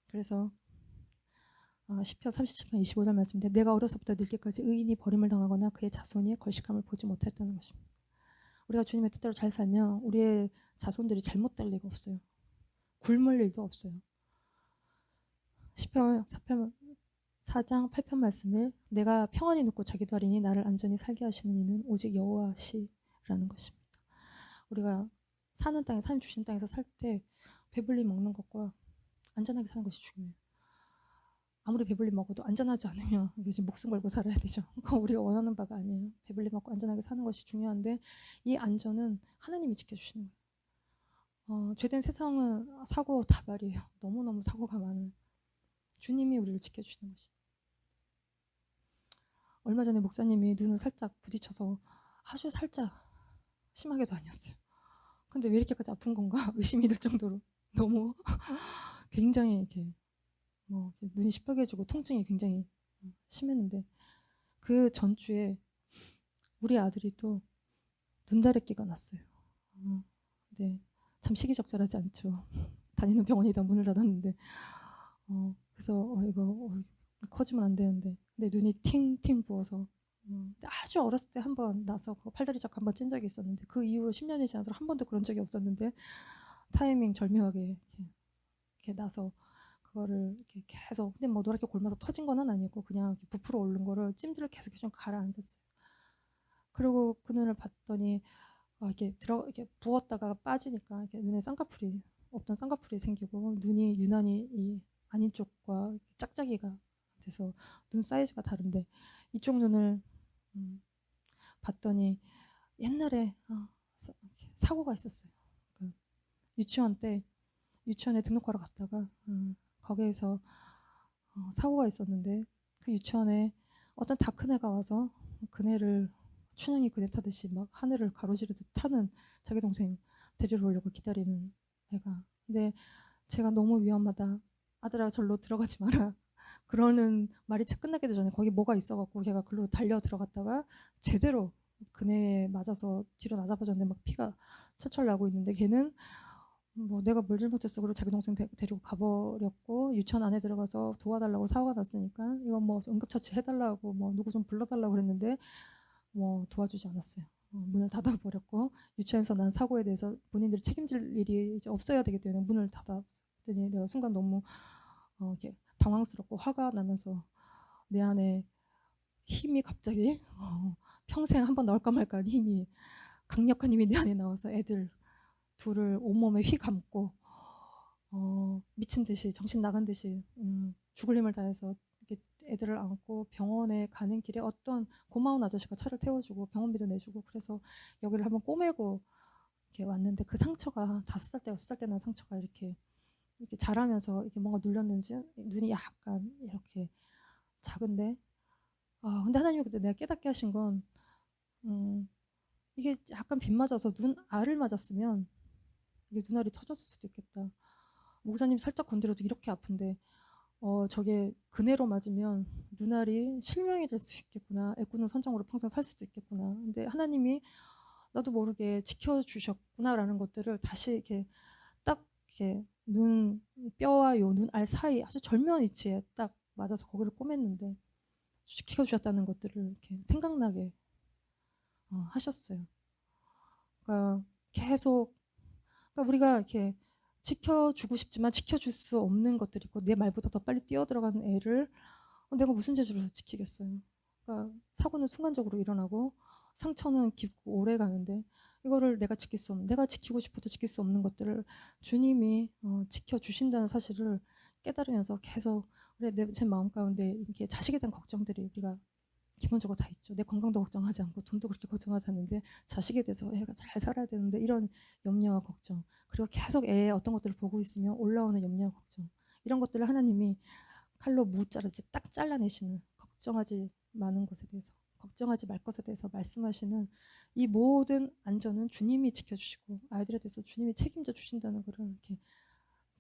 그래서 시편 37편 25절 말씀인데 내가 어려서부터 늙기까지 의인이 버림을 당하거나 그의 자손이 걸식함을 보지 못했다는 것입니다. 우리가 주님의 뜻대로 잘 살면 우리의 자손들이 잘못될 리가 없어요. 굶을 일도 없어요. 시편 4장 8편 말씀을 내가 평안히 눕고 자기도 하리니 나를 안전히 살게 하시는 이는 오직 여호와시라는 것입니다. 우리가 사는 땅에, 하나님 주신 땅에서 살 때 배불리 먹는 것과 안전하게 사는 것이 중요해요. 아무리 배불리 먹어도 안전하지 않으면 이제 목숨 걸고 살아야 되죠. 그건 우리가 원하는 바가 아니에요. 배불리 먹고 안전하게 사는 것이 중요한데 이 안전은 하나님이 지켜주시는 거예요. 죄된 세상은 사고 다발이에요. 너무너무 사고가 많아요. 주님이 우리를 지켜주시는 것이. 얼마 전에 목사님이 눈을 살짝 부딪혀서 아주 살짝 심하게도 아니었어요. 근데 왜 이렇게까지 아픈 건가 의심이 들 정도로 너무 굉장히 이렇게 눈이 시뻘개지고 통증이 굉장히 심했는데 그 전주에 우리 아들이 또 눈다래끼가 났어요. 네, 참 시기적절하지 않죠. 다니는 병원이다 문을 닫았는데 그래서 이거 커지면 안 되는데 근데 눈이 팅팅 부어서 아주 어렸을 때 한 번 나서 팔다리 잡고 한 번 찐 적이 있었는데 그 이후로 10년이 지나도록 한 번도 그런 적이 없었는데 타이밍 절묘하게 이렇게 나서 그거를 이렇게 계속 근데 뭐 노랗게 골마서 터진 건 아니고 그냥 부풀어 오른 거를 찜질을 계속 좀 가라앉았어요. 그리고 그 눈을 봤더니 이렇게 부었다가 빠지니까 이렇게 눈에 쌍꺼풀이 없던 쌍꺼풀이 생기고 눈이 유난히 이 아닌 쪽과 짝짝이가 돼서 눈 사이즈가 다른데 이쪽 눈을 봤더니 옛날에 사고가 있었어요. 그 유치원 때 유치원에 등록하러 갔다가 거기에서 사고가 있었는데 그 유치원에 어떤 다 큰 애가 와서 그네를 춘향이 그네 타듯이 막 하늘을 가로지르듯 타는 자기 동생 데리러 오려고 기다리는 애가 근데 제가 너무 위험하다 아들아 절로 들어가지 마라 그러는 말이 차 끝나기도 전에 거기 뭐가 있어갖고 걔가 글로 달려 들어갔다가 제대로 그네에 맞아서 뒤로 나자빠졌는데 막 피가 철철 나고 있는데 걔는 뭐 내가 뭘 잘못했어 그리고 자기 동생 데리고 가버렸고 유치원 안에 들어가서 도와달라고 사고가 났으니까 이건 뭐 응급처치 해달라고 뭐 누구 좀 불러달라고 그랬는데 뭐 도와주지 않았어요. 문을 닫아버렸고 유치원에서 난 사고에 대해서 본인들이 책임질 일이 이제 없어야 되기 때문에 문을 닫았더니 내가 순간 너무 이렇게 당황스럽고 화가 나면서 내 안에 힘이 갑자기 평생 한 번 나올까 말까 하는 힘이 강력한 힘이 내 안에 나와서 애들 둘을 온몸에 휘 감고 미친 듯이 정신 나간 듯이 죽을 힘을 다해서 이렇게 애들을 안고 병원에 가는 길에 어떤 고마운 아저씨가 차를 태워주고 병원비도 내주고 그래서 여기를 한번 꼬매고 이렇게 왔는데 그 상처가 5살 때 6살 때 난 상처가 이렇게 자라면서 이게 뭔가 눌렸는지 눈이 약간 이렇게 작은데 근데 하나님이 그때 내가 깨닫게 하신 건 이게 약간 빗 맞아서 눈 알을 맞았으면 이게 눈알이 터졌을 수도 있겠다. 목사님 살짝 건드려도 이렇게 아픈데 저게 그네로 맞으면 눈알이 실명이 될 수 있겠구나. 애꾸는 선정으로 평생 살 수도 있겠구나. 근데 하나님이 나도 모르게 지켜주셨구나라는 것들을 다시 이렇게 딱 이렇게 눈 뼈와 요 눈알 사이 아주 절묘한 위치에 딱 맞아서 거기를 꼬맸는데 지켜주셨다는 것들을 이렇게 생각나게 하셨어요. 그러니까 계속 그러니까 우리가 이렇게 지켜주고 싶지만 지켜줄 수 없는 것들이 있고 내 말보다 더 빨리 뛰어들어가는 애를 내가 무슨 재주로 지키겠어요. 그러니까 사고는 순간적으로 일어나고 상처는 깊고 오래 가는데 이거를 내가 지킬 수 없는 내가 지키고 싶어도 지킬 수 없는 것들을 주님이 지켜주신다는 사실을 깨달으면서 계속 그래 제 마음 가운데 이렇게 자식에 대한 걱정들이 우리가 기본적으로 다 있죠. 내 건강도 걱정하지 않고 돈도 그렇게 걱정하지 않는데 자식에 대해서 애가 잘 살아야 되는데 이런 염려와 걱정 그리고 계속 애의 어떤 것들을 보고 있으면 올라오는 염려와 걱정 이런 것들을 하나님이 칼로 무자르지 딱 잘라내시는 걱정하지 마는 것에 대해서 걱정하지 말 것에 대해서 말씀하시는 이 모든 안전은 주님이 지켜주시고 아이들에 대해서 주님이 책임져 주신다는 것을 이렇게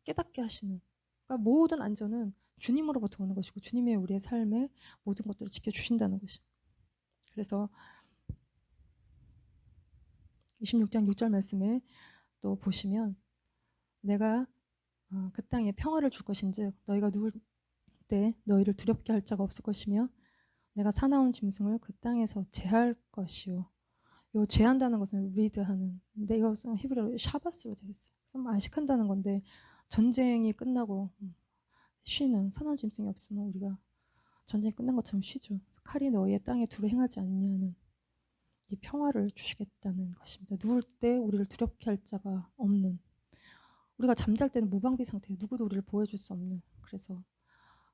깨닫게 하시는 그러니까 모든 안전은 주님으로부터 오는 것이고 주님의 우리의 삶의 모든 것들을 지켜주신다는 것이 그래서 26장 6절 말씀에 또 보시면 내가 그 땅에 평화를 줄 것인즉 너희가 누울 때 너희를 두렵게 할 자가 없을 것이며 내가 사나운 짐승을 그 땅에서 제할 것이요 요 제한다는 것은 리드하는 근데 이것은 히브리어로 샤바스로 되어 있어요. 그래서 안식한다는 건데 전쟁이 끝나고 쉬는 사나운 짐승이 없으면 우리가 전쟁이 끝난 것처럼 쉬죠. 칼이 너희의 땅에 두루 행하지 않냐는 이 평화를 주시겠다는 것입니다. 누울 때 우리를 두렵게 할 자가 없는 우리가 잠잘 때는 무방비 상태에 누구도 우리를 보호해줄 수 없는 그래서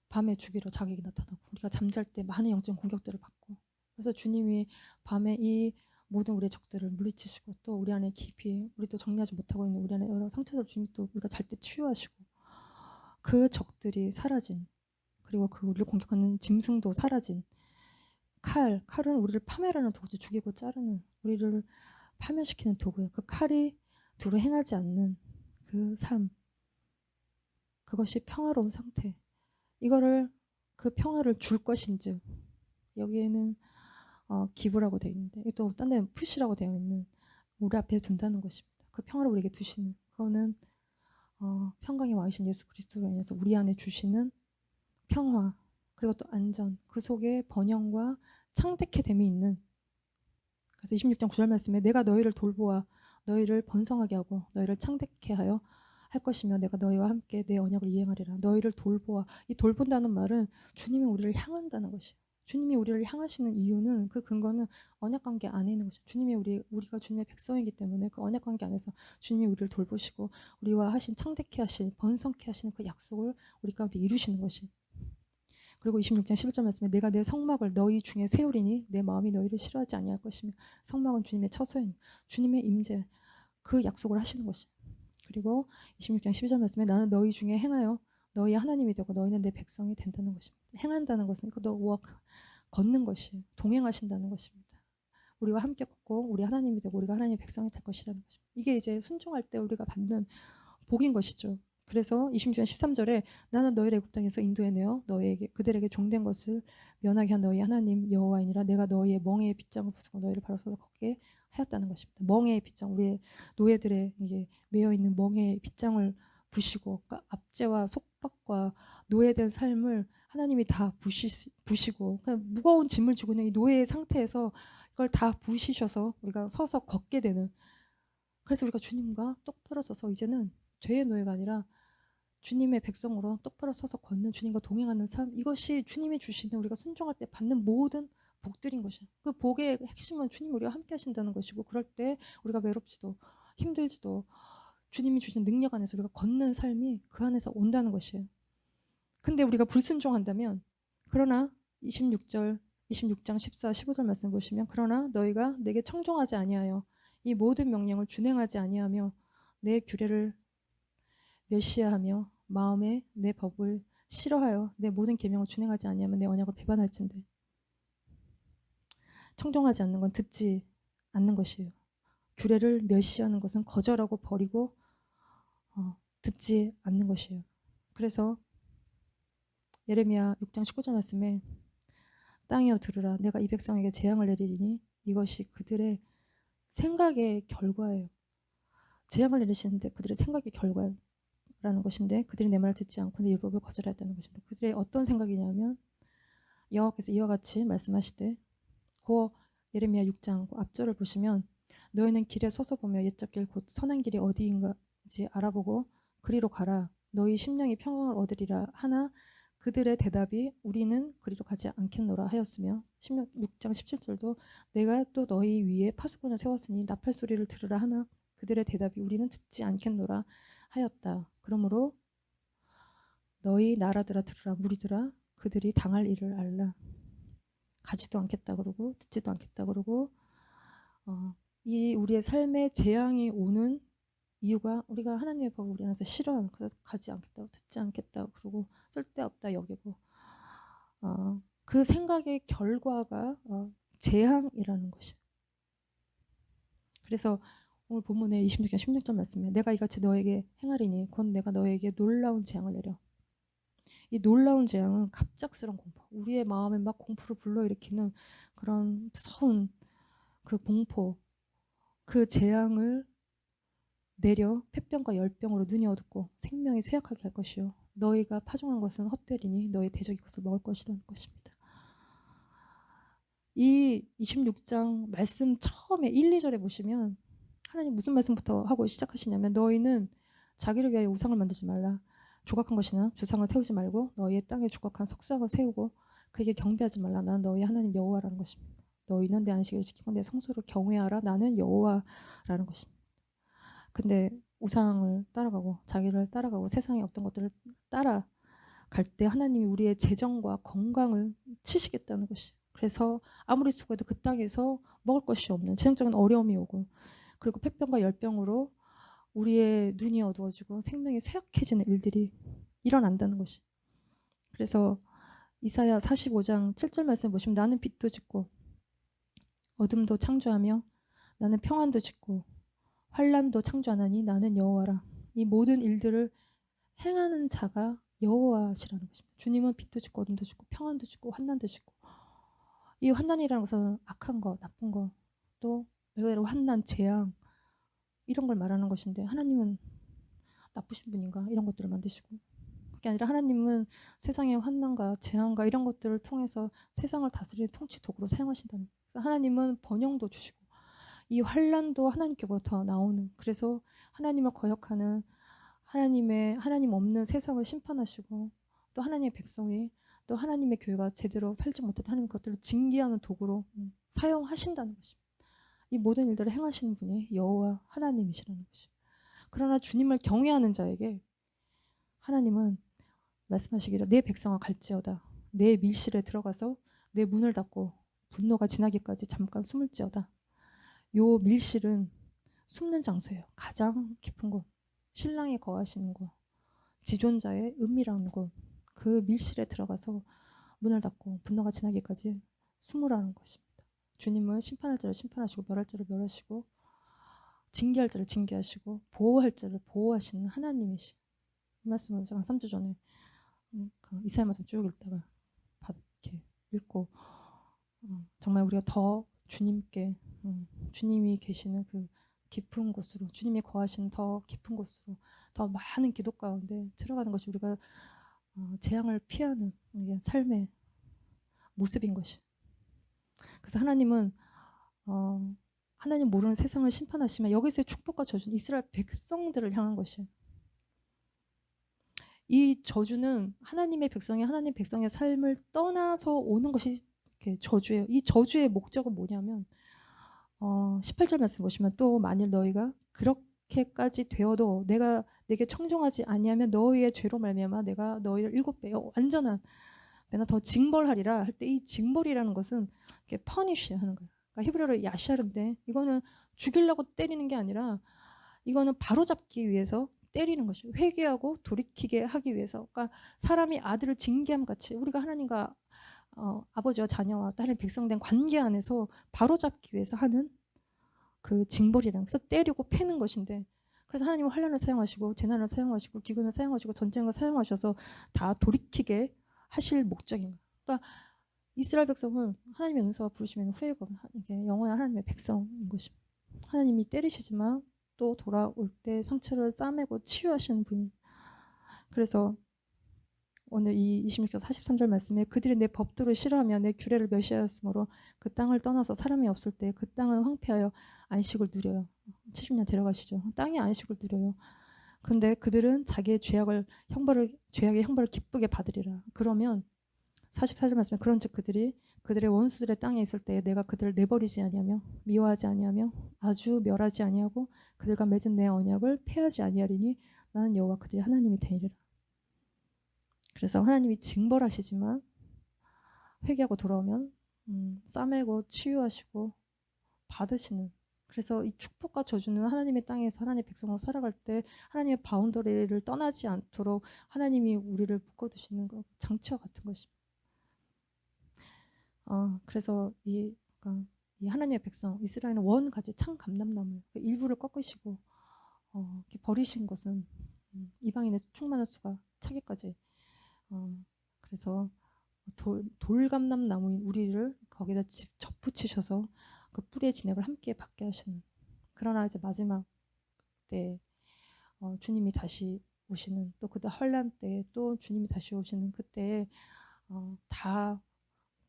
밤에 주기로 자객이 나타나고 우리가 잠잘 때 많은 영적 공격들을 받고 그래서 주님이 밤에 이 모든 우리의 적들을 물리치시고 또 우리 안에 깊이 우리도 정리하지 못하고 있는 우리 안에 여러 상처들을 주님이 또 우리가 잘 때 치유하시고 그 적들이 사라진 그리고 그 우리를 공격하는 짐승도 사라진 칼은 우리를 파멸하는 도구죠. 죽이고 자르는 우리를 파멸시키는 도구예요. 그 칼이 두루 행하지 않는 그 삶 그것이 평화로운 상태 이거를 그 평화를 줄 것인즉 여기에는 기부라고 되어 있는데 또 딴 데는 푸시라고 되어 있는 우리 앞에 둔다는 것입니다. 그 평화를 우리에게 두시는 그거는 평강이 와이신 예수 그리스도로 인해서 우리 안에 주시는 평화, 그리고 또 안전, 그 속에 번영과 창대케 됨이 있는. 그래서 26장 9절 말씀에 내가 너희를 돌보아 너희를 번성하게 하고 너희를 창대케 하여 할 것이며 내가 너희와 함께 내 언약을 이행하리라. 너희를 돌보아. 이 돌본다는 말은 주님이 우리를 향한다는 것이에요. 주님이 우리를 향하시는 이유는, 그 근거는 언약 관계 안에 있는 것이죠. 주님이 우리가 주님의 백성이기 때문에 그 언약 관계 안에서 주님이 우리를 돌보시고 우리와 하신 창대케 하실, 번성케 하시는 그 약속을 우리 가운데 이루시는 것이. 그리고 26장 11절 말씀에 내가 내 성막을 너희 중에 세우리니 내 마음이 너희를 싫어하지 아니할 것이며. 성막은 주님의 처소인, 주님의 임재, 그 약속을 하시는 것이. 그리고 26장 12절 말씀에 나는 너희 중에 행하여 너희의 하나님이 되고 너희는 내 백성이 된다는 것입니다. 행한다는 것은 그도 걷는 것이, 동행하신다는 것입니다. 우리와 함께 걷고 우리 하나님이 되고 우리가 하나님의 백성이 될 것이라는 것입니다. 이게 이제 순종할 때 우리가 받는 복인 것이죠. 그래서 26장 13절에 나는 너희를 애굽 땅에서 인도해내어 너희에게 그들에게 종된 것을 면하게 한 너희 하나님 여호와이니라. 내가 너희의 멍에의 빗장을 부수고 너희를 바로 서서 걷게 하였다는 것입니다. 멍에의 빗장, 우리의 노예들의 이게 매여 있는 멍에의 빗장을 부시고, 그러니까 압제와 속박과 노예된 삶을 하나님이 다 부시고, 그냥 무거운 짐을 지고 있는 이 노예의 상태에서 이걸 다 부시셔서 우리가 서서 걷게 되는. 그래서 우리가 주님과 똑바로 서서 이제는 죄의 노예가 아니라 주님의 백성으로 똑바로 서서 걷는, 주님과 동행하는 삶, 이것이 주님이 주시는, 우리가 순종할 때 받는 모든 복들인 것이에요. 그 복의 핵심은 주님 우리와 함께 하신다는 것이고, 그럴 때 우리가 외롭지도 힘들지도 주님이 주신 능력 안에서 우리가 걷는 삶이 그 안에서 온다는 것이에요. 근데 우리가 불순종한다면, 그러나 26장 14, 15절 말씀 보시면 그러나 너희가 내게 청종하지 아니하여 이 모든 명령을 준행하지 아니하며 내 규례를 멸시하며 마음에 내 법을 싫어하여 내 모든 계명을 준행하지 아니하면 내 언약을 배반할진대. 청종하지 않는 건 듣지 않는 것이에요. 규례를 멸시하는 것은 거절하고 버리고 듣지 않는 것이에요. 그래서 예레미야 6장 19절 말씀에 땅이여 들으라 내가 이 백성에게 재앙을 내리리니 이것이 그들의 생각의 결과예요. 재앙을 내리시는데 그들의 생각의 결과라는 것인데, 그들이 내 말을 듣지 않고 내 율법을 거절했다는 것입니다. 그들의 어떤 생각이냐면, 여호와께서 이와 같이 말씀하시되, 그 예레미야 6장 그 앞절을 보시면 너희는 길에 서서 보며 옛적 길 곧 선한 길이 어디인지 알아보고 그리로 가라. 너희 심령이 평강을 얻으리라 하나 그들의 대답이 우리는 그리로 가지 않겠노라 하였으며, 6장 17절도 내가 또 너희 위에 파수꾼을 세웠으니 나팔 소리를 들으라 하나 그들의 대답이 우리는 듣지 않겠노라 하였다. 그러므로 너희 나라들아 들으라, 무리들아 그들이 당할 일을 알라. 가지도 않겠다 그러고 듣지도 않겠다 그러고, 이 우리의 삶에 재앙이 오는 이유가 우리가 하나님의 법을 우리 안에서 싫어하는, 그래서 가지 않겠다고 듣지 않겠다고 그러고 쓸데없다 여기고, 그 생각의 결과가 재앙이라는 것이. 그래서 오늘 본문의 26장 16절 말씀에 내가 이같이 너에게 행하리니 곧 내가 너에게 놀라운 재앙을 내려. 이 놀라운 재앙은 갑작스러운 공포, 우리의 마음에 막 공포를 불러일으키는 그런 무서운 그 공포, 그 재앙을 내려 폐병과 열병으로 눈이 어둡고 생명이 쇠약하게 할 것이요 너희가 파종한 것은 헛되리니 너희 대적이 그것을 먹을 것이라는 것입니다. 이 26장 말씀 처음에 1, 2절에 보시면 하나님 무슨 말씀부터 하고 시작하시냐면, 너희는 자기를 위하여 우상을 만들지 말라. 조각한 것이나 주상을 세우지 말고 너희의 땅에 조각한 석상을 세우고 그에게 경배하지 말라. 나는 너희 하나님 여호와라는 것입니다. 너희는 내 안식일을 지키고 내 성소를 경외하라. 나는 여호와라는 것입니다. 근데 우상을 따라가고 자기를 따라가고 세상의 어떤 것들을 따라갈 때 하나님이 우리의 재정과 건강을 치시겠다는 것이. 그래서 아무리 수고해도 그 땅에서 먹을 것이 없는 재정적인 어려움이 오고, 그리고 폐병과 열병으로 우리의 눈이 어두워지고 생명이 쇠약해지는 일들이 일어난다는 것이. 그래서 이사야 45장 7절 말씀 보시면 나는 빛도 짓고 어둠도 창조하며 나는 평안도 짓고 환란도 창조하나니 나는 여호와라. 이 모든 일들을 행하는 자가 여호와시라는 것입니다. 주님은 빛도 짓고 어둠도 짓고 평안도 짓고 환난도 짓고, 이 환난이라는 것은 악한 거, 나쁜 거, 또 외로 환난, 재앙 이런 걸 말하는 것인데, 하나님은 나쁘신 분인가 이런 것들을 만드시고, 그게 아니라 하나님은 세상의 환난과 재앙과 이런 것들을 통해서 세상을 다스리는 통치 도구로 사용하신다는 거예요. 그래서 하나님은 번영도 주시고 이 환난도 하나님께로부터 나오는, 그래서 하나님을 거역하는 하나님 없는 세상을 심판하시고, 또 하나님의 백성이, 또 하나님의 교회가 제대로 살지 못했던 하나님 것들을 징계하는 도구로 사용하신다는 것입니다. 이 모든 일들을 행하시는 분이 여호와 하나님이시라는 것입니다. 그러나 주님을 경외하는 자에게 하나님은 말씀하시기를 내 백성아 갈지어다, 내 밀실에 들어가서 내 문을 닫고 분노가 지나기까지 잠깐 숨을지어다. 요 밀실은 숨는 장소예요. 가장 깊은 곳, 신랑이 거하시는 곳, 지존자의 은밀한 곳, 그 밀실에 들어가서 문을 닫고 분노가 지나기까지 숨으라는 것입니다. 주님은 심판할 자를 심판하시고 멸할 자를 멸하시고 징계할 자를 징계하시고 보호할 자를 보호하시는 하나님이시. 이 말씀을 제가 한 3주 전에 이사야 말씀 쭉 읽다가 이렇게 읽고, 정말 우리가 더 주님께, 주님이 계시는 그 깊은 곳으로, 주님이 거하시는 더 깊은 곳으로, 더 많은 기도 가운데 들어가는 것이 우리가 재앙을 피하는 삶의 모습인 것이. 그래서 하나님은 하나님 모르는 세상을 심판하시면 여기서의 축복과 저주는 이스라엘 백성들을 향한 것이에요. 이 저주는 하나님의 백성의 삶을 떠나서 오는 것이 이렇게 저주예요. 이 저주의 목적은 뭐냐면 18절 말씀 보시면 또 만일 너희가 그렇게까지 되어도 내가 내게 청종하지 아니하면 너희의 죄로 말미암아 내가 너희를 7배 완전한 내가 더 징벌하리라 할 때, 이 징벌이라는 것은 이렇게 퍼니쉬 하는 거예요. 그러니까 히브리어로 야샤르인데 이거는 죽이려고 때리는 게 아니라 이거는 바로잡기 위해서 때리는 것이에요. 회개하고 돌이키게 하기 위해서. 그러니까 사람이 아들을 징계함 같이 우리가 하나님과 아버지와 자녀와 다른 백성된 관계 안에서 바로잡기 위해서 하는 그 징벌이라는, 그래서 때리고 패는 것인데, 그래서 하나님은 환난을 사용하시고 재난을 사용하시고 기근을 사용하시고 전쟁을 사용하셔서 다 돌이키게 하실 목적인 거예요. 그러니까 이스라엘 백성은 하나님의 은사와 부르시면 후회가 없는 이게 영원한 하나님의 백성인 것입니다. 하나님이 때리시지만 또 돌아올 때 상처를 싸매고 치유하시는 분이. 그래서 오늘 이 26절 43절 말씀에 그들이 내 법도를 싫어하며 내 규례를 멸시하였으므로 그 땅을 떠나서 사람이 없을 때 그 땅은 황폐하여 안식을 누려요. 70년 데려가시죠. 땅이 안식을 누려요. 근데 그들은 자기의 죄악의 형벌을 기쁘게 받으리라. 그러면 44절 말씀에 그런즉 그들이 그들의 원수들의 땅에 있을 때 내가 그들을 내버리지 아니하며 미워하지 아니하며 아주 멸하지 아니하고 그들과 맺은 내 언약을 폐하지 아니하리니 나는 여호와 그들의 하나님이 되리라. 그래서 하나님이 징벌하시지만 회개하고 돌아오면 싸매고 치유하시고 받으시는, 그래서 이 축복과 저주는 하나님의 땅에서 하나님의 백성으로 살아갈 때 하나님의 바운더리를 떠나지 않도록 하나님이 우리를 묶어두시는 것, 장치와 같은 것입니다. 그래서 그러니까 이 하나님의 백성 이스라엘은 원 가지 참 감람나무 일부를 꺾으시고 이렇게 버리신 것은 이방인의 충만한 수가 차기까지, 그래서 돌감람나무인 우리를 거기다 접붙이셔서 그 뿌리의 진액을 함께 받게 하시는. 그러나 이제 마지막 때 주님이 다시 오시는, 또 그때 환난 때 또 주님이 다시 오시는 그때에 다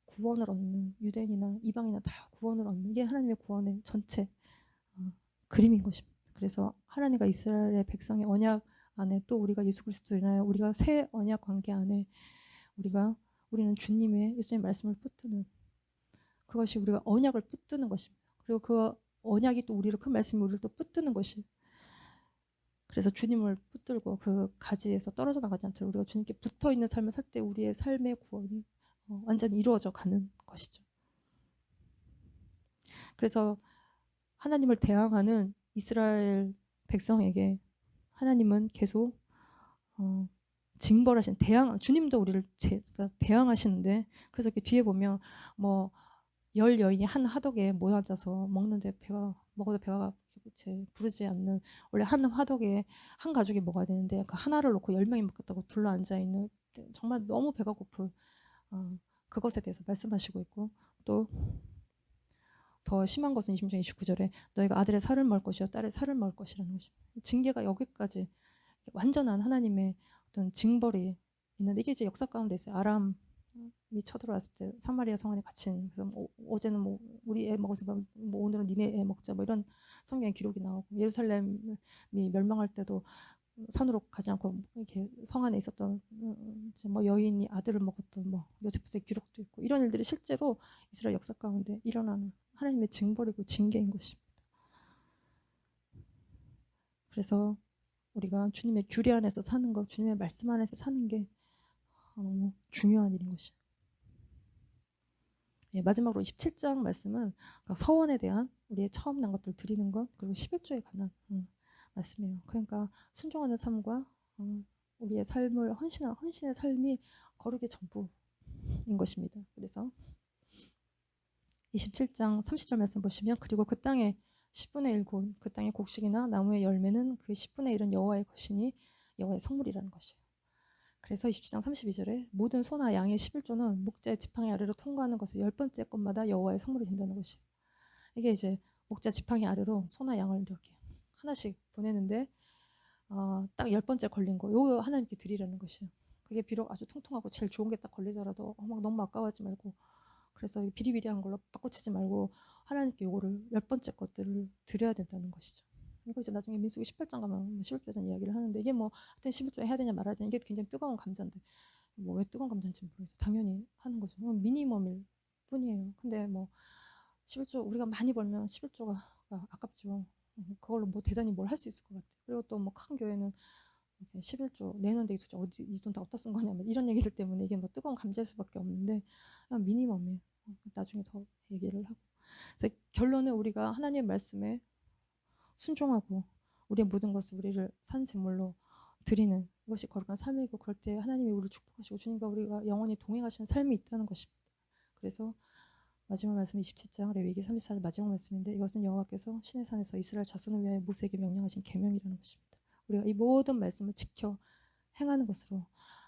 구원을 얻는, 유대인이나 이방인이나 다 구원을 얻는 게 하나님의 구원의 전체 그림인 것입니다. 그래서 하나님과 이스라엘의 백성의 언약 안에 또 우리가 예수 그리스도로 인하여 우리가 새 언약 관계 안에 우리는 주님의 예수님의 말씀을 붙드는, 그것이 우리가 언약을 붙드는 것입니다. 그리고 그 언약이 또 우리를, 그 말씀이 우리를 또 붙드는 것이, 그래서 주님을 붙들고 그 가지에서 떨어져 나가지 않도록 우리가 주님께 붙어 있는 삶을 살 때 우리의 삶의 구원이 완전히 이루어져 가는 것이죠. 그래서 하나님을 대항하는 이스라엘 백성에게 하나님은 계속 징벌하신, 주님도 우리를 대항하시는데, 그래서 이렇게 뒤에 보면 뭐 10여인이 한 화덕에 모여 앉아서 먹는데 먹어도 배가 부르지 않는, 원래 한 화덕에 한 가족이 먹어야 되는데 그 하나를 놓고 10명이 먹겠다고 둘러 앉아 있는, 정말 너무 배가 고픈 그것에 대해서 말씀하시고 있고, 또 더 심한 것은 26장 29절에 너희가 아들의 살을 먹을 것이요 딸의 살을 먹을 것이라는 것입니다. 징계가 여기까지 완전한 하나님의 어떤 징벌이 있는데 이게 이제 역사 가운데 있어요. 아람이 쳐들어왔을 때 사마리아 성 안에 갇힌 그래서 뭐 어제는 뭐 우리 애 먹었으니까 뭐 오늘은 니네 애 먹자 뭐 이런 성경의 기록이 나오고 예루살렘이 멸망할 때도 산으로 가지 않고 이렇게 성 안에 있었던 뭐 여인이 아들을 먹었던 뭐 요세프스의 기록도 있고 이런 일들이 실제로 이스라엘 역사 가운데 일어나는 하나님의 징벌이고 징계인 것입니다. 그래서 우리가 주님의 규례 안에서 사는 것, 주님의 말씀 안에서 사는 게 너무 중요한 일인 것이에요. 예, 마지막으로 27장 말씀은 서원에 대한 우리의 처음 난 것들 드리는 것 그리고 11조에 관한 말씀이에요. 그러니까 순종하는 삶과 우리의 삶을 헌신의 삶이 거룩의 전부인 것입니다. 그래서 27장 30절 말씀 보시면 그리고 그 땅에 10분의 1곧 그 땅의 곡식이나 나무의 열매는 그 10분의 1은 여호와의 것이니 여호와의 성물이라는 것이에요. 그래서 27장 32절에 모든 소나 양의 11조는 목자의 지팡이 아래로 통과하는 것을 10번째 것마다 여호와의 성물이 된다는 것이에요. 이게 이제 목자 지팡이 아래로 소나 양을 이렇게 하나씩 보내는데 딱 10번째 걸린 거 요거 하나님께 드리라는 것이에요. 그게 비록 아주 통통하고 제일 좋은 게 딱 걸리더라도 막 너무 아까워하지 말고 그래서 비리비리한 걸로 바꿔치지 말고 하나님께 요거를 10번째 것들을 드려야 된다는 것이죠. 이거 이제 나중에 민수기 18장 가면 11조에 대한 이야기를 하는데 이게 뭐 하여튼 11조에 해야 되냐 말아야 되냐 이게 굉장히 뜨거운 감자인데 뭐 왜 뜨거운 감자인지 모르겠어요. 당연히 하는 거죠. 그건 미니멈일 뿐이에요. 근데 뭐 11조 우리가 많이 벌면 11조가 아깝죠. 그걸로 뭐 대단히 뭘 할 수 있을 것 같아요. 그리고 또 뭐 큰 교회는 11조 내는데 도대체 어디 이 돈 다 어디다 쓴 거냐 이런 얘기들 때문에 이게 뭐 뜨거운 감자일 수밖에 없는데 그냥 미니멈이에요. 나중에 더 얘기를 하고. 그래서 결론은 우리가 하나님의 말씀에 순종하고 우리의 모든 것을 우리를 산 제물로 드리는 이것이 거룩한 삶이고 그럴 때 하나님이 우리를 축복하시고 주님과 우리가 영원히 동행하시는 삶이 있다는 것입니다. 그래서 마지막 말씀 27장 레위기 34절 마지막 말씀인데 이것은 여호와께서 시내 산에서 이스라엘 자손을 위하여 모세에게 명령하신 계명이라는 것입니다. 우리가 이 모든 말씀을 지켜 행하는 것으로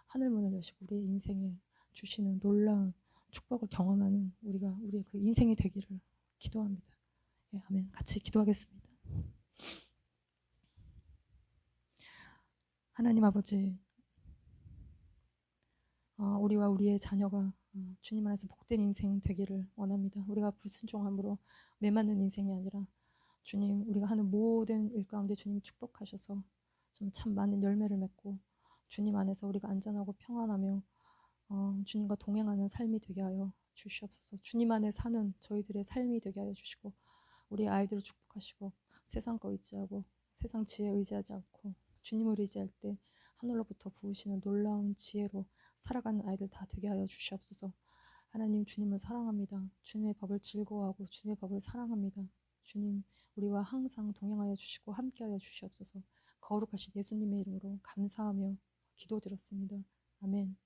하늘 문을 여시고 우리의 인생에 주시는 놀라운 축복을 경험하는 우리의 그 인생이 되기를 기도합니다. 예, 아멘. 같이 기도하겠습니다. 하나님 아버지, 우리와 우리의 자녀가 주님 안에서 복된 인생 되기를 원합니다. 우리가 불순종함으로 매맞는 인생이 아니라 주님, 우리가 하는 모든 일 가운데 주님 축복하셔서 좀 참 많은 열매를 맺고 주님 안에서 우리가 안전하고 평안하며 주님과 동행하는 삶이 되게 하여 주시옵소서. 주님 안에 사는 저희들의 삶이 되게 하여 주시고 우리 아이들을 축복하시고 세상 거 의지하고 세상 지혜 의지하지 않고 주님을 의지할 때 하늘로부터 부으시는 놀라운 지혜로 살아가는 아이들 다 되게 하여 주시옵소서. 하나님 주님을 사랑합니다. 주님의 법을 즐거워하고 주님의 법을 사랑합니다. 주님 우리와 항상 동행하여 주시고 함께하여 주시옵소서. 거룩하신 예수님의 이름으로 감사하며 기도드렸습니다. 아멘.